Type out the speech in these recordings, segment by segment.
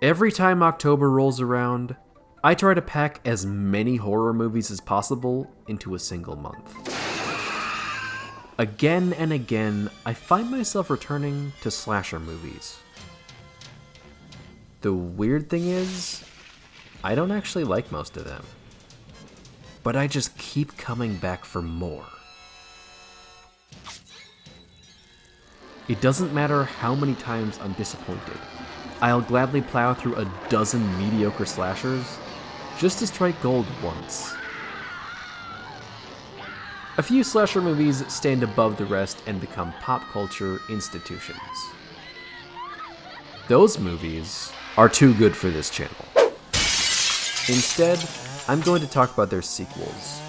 Every time October rolls around, I try to pack as many horror movies as possible into a single month. Again and again, I find myself returning to slasher movies. The weird thing is, I don't actually like most of them. But I just keep coming back for more. It doesn't matter how many times I'm disappointed. I'll gladly plow through a dozen mediocre slashers just to strike gold once. A few slasher movies stand above the rest and become pop culture institutions. Those movies are too good for this channel. Instead, I'm going to talk about their sequels.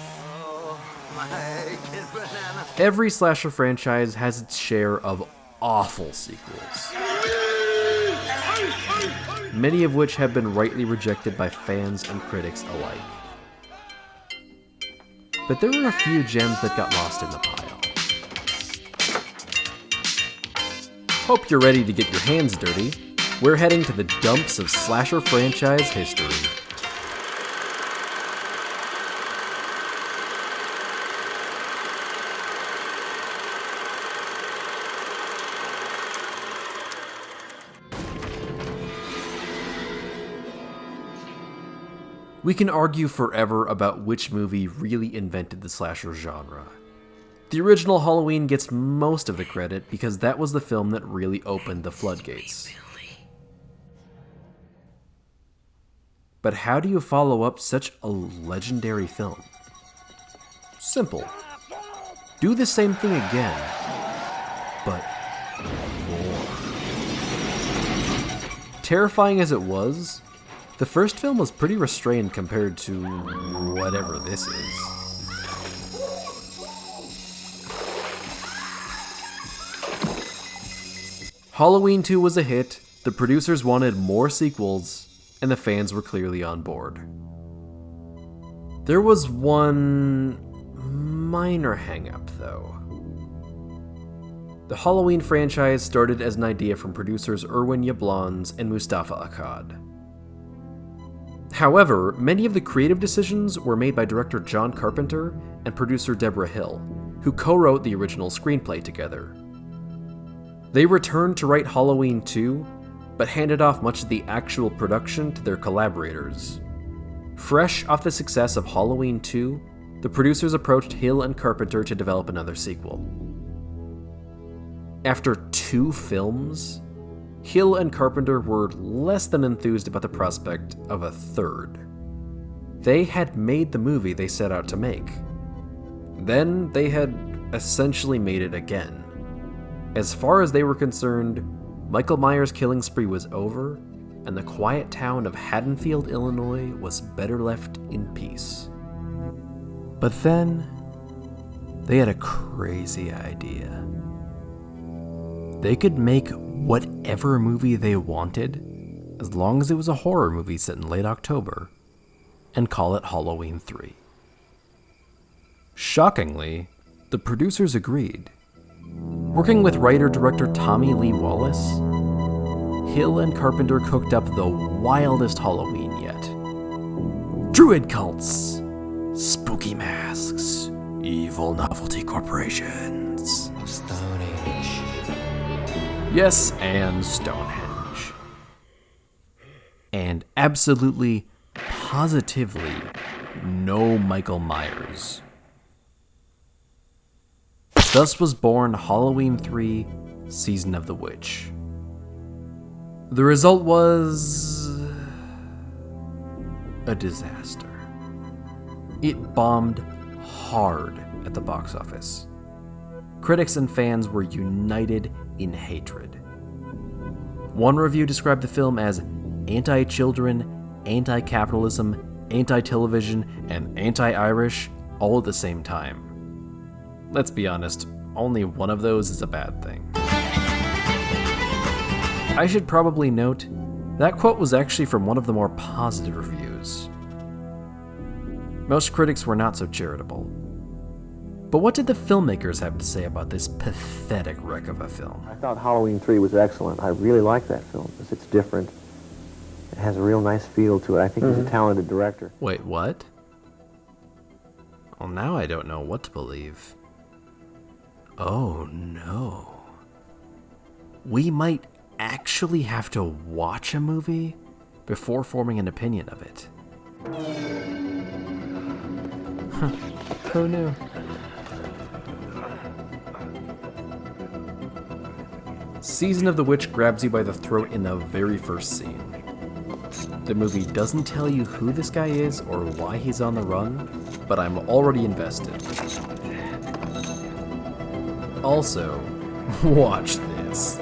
Every slasher franchise has its share of awful sequels, many of which have been rightly rejected by fans and critics alike. But there were a few gems that got lost in the pile. Hope you're ready to get your hands dirty. We're heading to the dumps of slasher franchise history. We can argue forever about which movie really invented the slasher genre. The original Halloween gets most of the credit because that was the film that really opened the floodgates. But how do you follow up such a legendary film? Simple. Do the same thing again, but more. Terrifying as it was, the first film was pretty restrained compared to whatever this is. Halloween 2 was a hit, the producers wanted more sequels, and the fans were clearly on board. There was one minor hang-up, though. The Halloween franchise started as an idea from producers Irwin Yablans and Mustafa Akkad. However, many of the creative decisions were made by director John Carpenter and producer Deborah Hill, who co-wrote the original screenplay together. They returned to write Halloween 2, but handed off much of the actual production to their collaborators. Fresh off the success of Halloween 2, the producers approached Hill and Carpenter to develop another sequel. After 2 films, Hill and Carpenter were less than enthused about the prospect of a third. They had made the movie they set out to make. Then they had essentially made it again. As far as they were concerned, Michael Myers' killing spree was over, and the quiet town of Haddonfield, Illinois was better left in peace. But then, they had a crazy idea. They could make whatever movie they wanted, as long as it was a horror movie set in late October, and call it Halloween 3. Shockingly, the producers agreed. Working with writer-director Tommy Lee Wallace, Hill and Carpenter cooked up the wildest Halloween yet. Druid cults, spooky masks, evil novelty corporations. Stonehenge. Yes, and Stonehenge. And absolutely, positively, no Michael Myers. Thus was born Halloween 3, Season of the Witch. The result was a disaster. It bombed hard at the box office. Critics and fans were united in hatred. One review described the film as anti-children, anti-capitalism, anti-television, and anti-Irish all at the same time. Let's be honest, only one of those is a bad thing. I should probably note, that quote was actually from one of the more positive reviews. Most critics were not so charitable. But what did the filmmakers have to say about this pathetic wreck of a film? I thought Halloween 3 was excellent. I really like that film because it's different. It has a real nice feel to it. I think he's a talented director. Wait, what? Well, now I don't know what to believe. Oh no. We might actually have to watch a movie before forming an opinion of it. Huh. Who knew? Season of the Witch grabs you by the throat in the very first scene. The movie doesn't tell you who this guy is or why he's on the run, but I'm already invested. Also, watch this.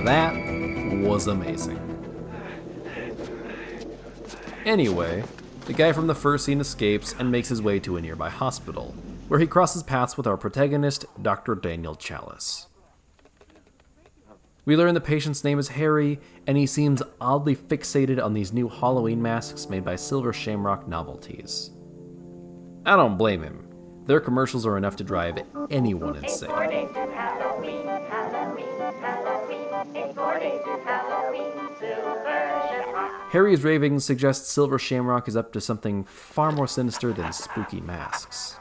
That was amazing. Anyway, the guy from the first scene escapes and makes his way to a nearby hospital, where he crosses paths with our protagonist, Dr. Daniel Chalice. We learn the patient's name is Harry, and he seems oddly fixated on these new Halloween masks made by Silver Shamrock Novelties. I don't blame him. Their commercials are enough to drive anyone insane. Harry's ravings suggest Silver Shamrock is up to something far more sinister than spooky masks.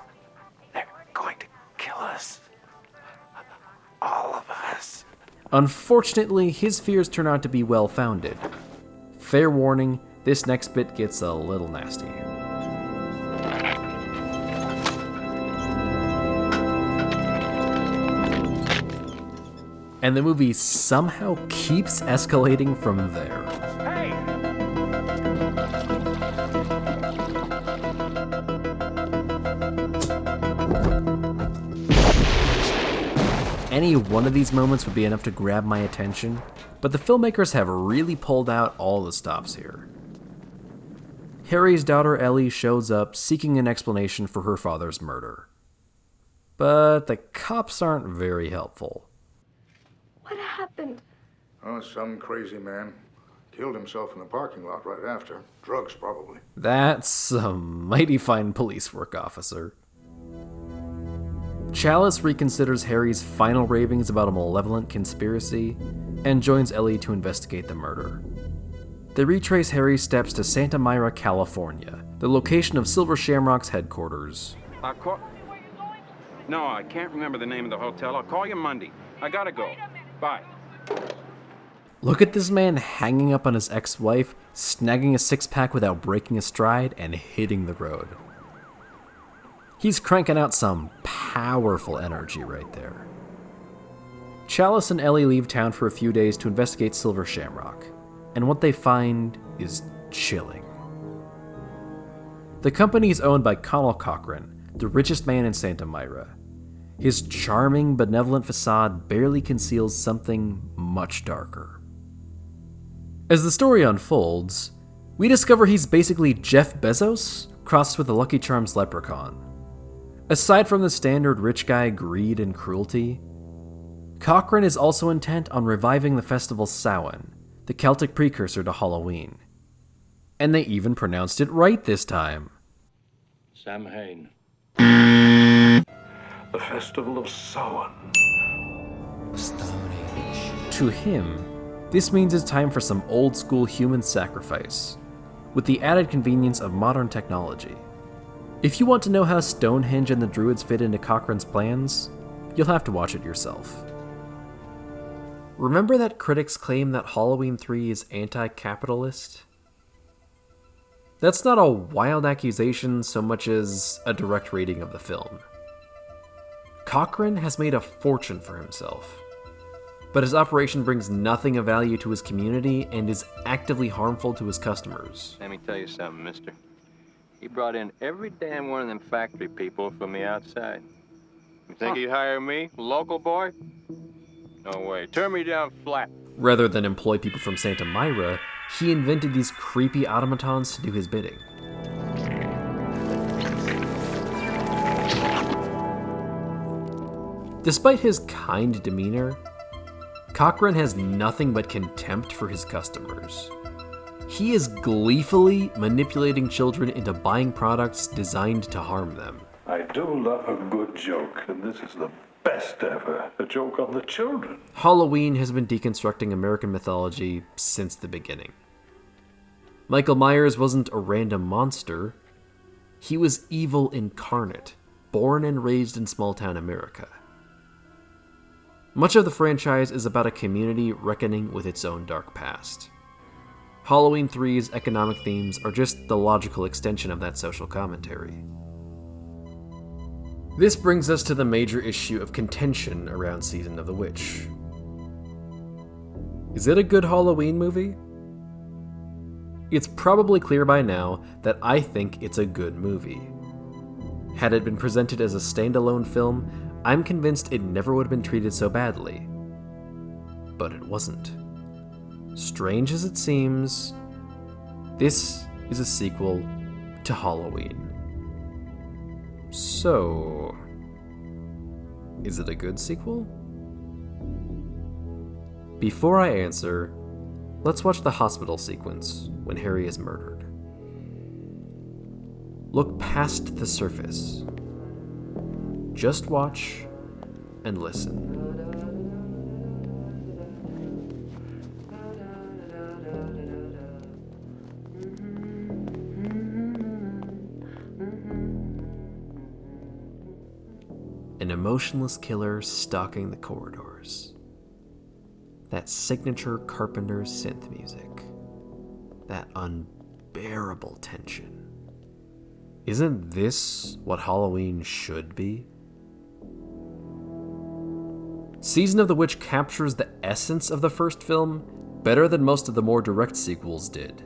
They're going to kill us. All of us. Unfortunately, his fears turn out to be well-founded. Fair warning, this next bit gets a little nasty. And the movie somehow keeps escalating from there. Hey! Any one of these moments would be enough to grab my attention, but the filmmakers have really pulled out all the stops here. Harry's daughter Ellie shows up seeking an explanation for her father's murder. But the cops aren't very helpful. What happened? Oh, some crazy man killed himself in the parking lot right after. Drugs, probably. That's some mighty fine police work, officer. Chalice reconsiders Harry's final ravings about a malevolent conspiracy and joins Ellie to investigate the murder. They retrace Harry's steps to Santa Myra, California, the location of Silver Shamrock's headquarters. No, I can't remember the name of the hotel. I'll call you Monday. I gotta go. Bye. Look at this man hanging up on his ex-wife, snagging a six-pack without breaking a stride, and hitting the road. He's cranking out some powerful energy right there. Chalice and Ellie leave town for a few days to investigate Silver Shamrock, and what they find is chilling. The company is owned by Connell Cochran, the richest man in Santa Myra. His charming, benevolent facade barely conceals something much darker. As the story unfolds, we discover he's basically Jeff Bezos crossed with a Lucky Charms leprechaun. Aside from the standard rich guy greed and cruelty, Cochran is also intent on reviving the festival Samhain, the Celtic precursor to Halloween. And they even pronounced it right this time. Samhain. The festival of Samhain. To him, this means it's time for some old-school human sacrifice, with the added convenience of modern technology. If you want to know how Stonehenge and the Druids fit into Cochran's plans, you'll have to watch it yourself. Remember that critics claim that Halloween 3 is anti-capitalist? That's not a wild accusation so much as a direct rating of the film. Cochran has made a fortune for himself, but his operation brings nothing of value to his community and is actively harmful to his customers. Let me tell you something, mister. He brought in every damn one of them factory people from the outside. You think he'd hire me, local boy? No way. Turn me down flat. Rather than employ people from Santa Myra, he invented these creepy automatons to do his bidding. Despite his kind demeanor, Cochran has nothing but contempt for his customers. He is gleefully manipulating children into buying products designed to harm them. I do love a good joke, and this is the best ever. A joke on the children. Halloween has been deconstructing American mythology since the beginning. Michael Myers wasn't a random monster. He was evil incarnate, born and raised in small-town America. Much of the franchise is about a community reckoning with its own dark past. Halloween 3's economic themes are just the logical extension of that social commentary. This brings us to the major issue of contention around Season of the Witch. Is it a good Halloween movie? It's probably clear by now that I think it's a good movie. Had it been presented as a standalone film, I'm convinced it never would have been treated so badly. But it wasn't. Strange as it seems, this is a sequel to Halloween. So, is it a good sequel? Before I answer, let's watch the hospital sequence when Harry is murdered. Look past the surface. Just watch and listen. An emotionless killer stalking the corridors. That signature Carpenter synth music. That unbearable tension. Isn't this what Halloween should be? Season of the Witch captures the essence of the first film better than most of the more direct sequels did.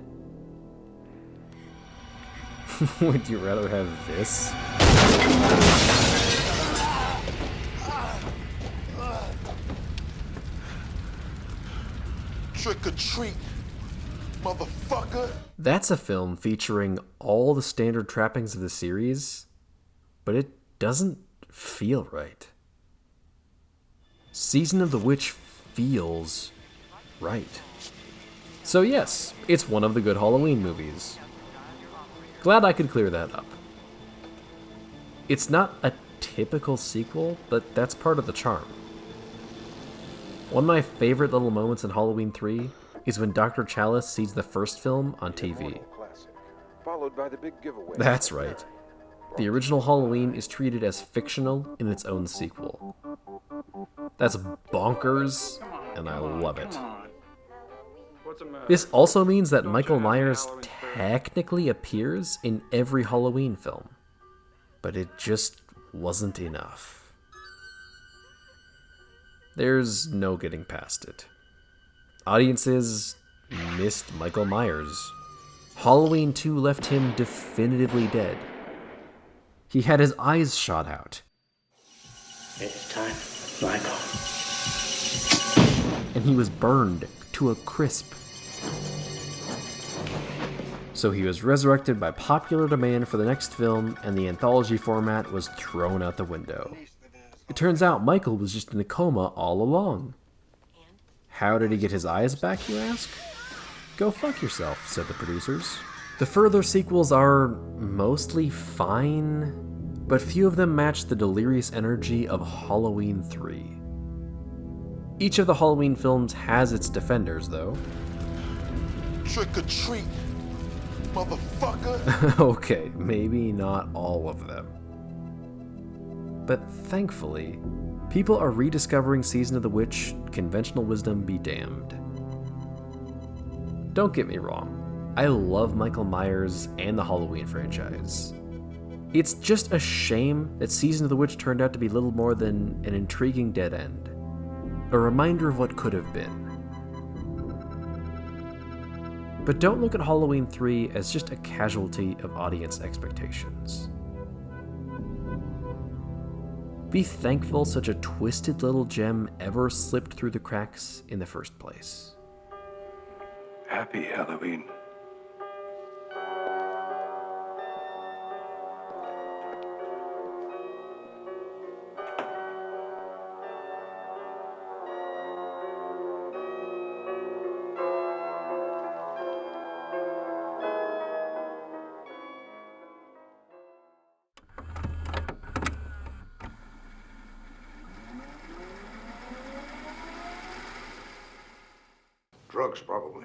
Would you rather have this? Trick or treat, motherfucker. That's a film featuring all the standard trappings of the series, but it doesn't feel right. Season of the Witch feels right. So yes, it's one of the good Halloween movies. Glad I could clear that up. It's not a typical sequel, but that's part of the charm. One of my favorite little moments in Halloween 3 is when Dr. Chalice sees the first film on TV. That's right. The original Halloween is treated as fictional in its own sequel. That's bonkers, and I love it. This also means that Michael Myers technically appears in every Halloween film, but it just wasn't enough. There's no getting past it. Audiences missed Michael Myers. Halloween 2 left him definitively dead. He had his eyes shot out. It's time, Michael. And he was burned to a crisp. So he was resurrected by popular demand for the next film, and the anthology format was thrown out the window. It turns out Michael was just in a coma all along. How did he get his eyes back, you ask? Go fuck yourself, said the producers. The further sequels are mostly fine, but few of them match the delirious energy of Halloween 3. Each of the Halloween films has its defenders, though. Trick or treat, motherfucker. Okay, maybe not all of them. But thankfully, people are rediscovering Season of the Witch, conventional wisdom be damned. Don't get me wrong, I love Michael Myers and the Halloween franchise. It's just a shame that Season of the Witch turned out to be little more than an intriguing dead end. A reminder of what could have been. But don't look at Halloween 3 as just a casualty of audience expectations. Be thankful such a twisted little gem ever slipped through the cracks in the first place. Happy Halloween. Drugs, probably.